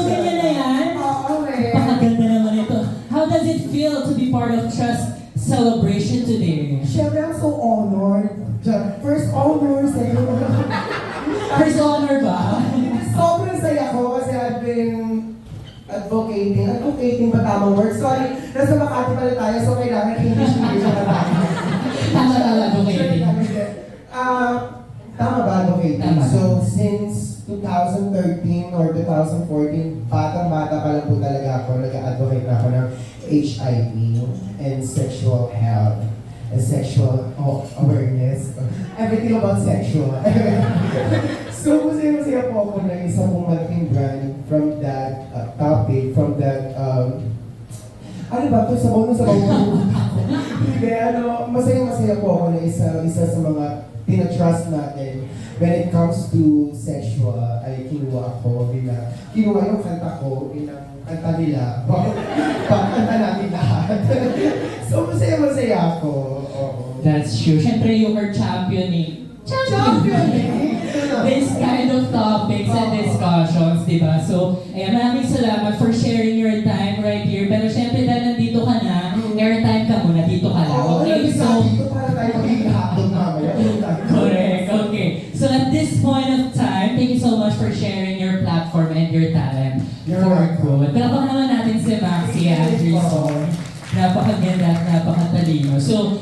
ganyan na yan? Oo, eh. Pakaganda naman ito. How does it feel to be part of Trust celebration today? Siyempre, I'm so honored. First honor, second honor. First honor ba? Sobrang saya ko kasi I've been advocating ba tamang word? Sorry, nasa Makati pala tayo, so kailangan English major na tayo. Tama, advocating. Tama ba advocating? Tama. So, since 2013 or 2014, bata pa lang po talaga ako, nag-advocate na ako ng HIV and sexual health and sexual awareness. Everything about sexual. So, masaya po ako na isang pong malaking brand from that topic, from that, ano ba ito? Sabaw na sabaw ko. Hindi, masaya po ako na isa sa mga tina-trust natin when it comes to sexual. Ay, kinuha yung kanta ko, kanta nila. Pakanta natin lahat. So, masaya ako. Oo. That's true. Siyempre, you are championing this kind of topics and discussions, di ba? So, ayan, maraming salamat for sharing your time right here. Pero syempre, dahil nandito ka na, airtime ka muna, dito ka lang. Okay, so... para tayo magiging hapon mamaya. Correct, okay. So at this point of time, thank you so much for sharing your platform and your talent for good. Pero naman natin si Maxi Anderson. Napakaganda at napakatalino. So,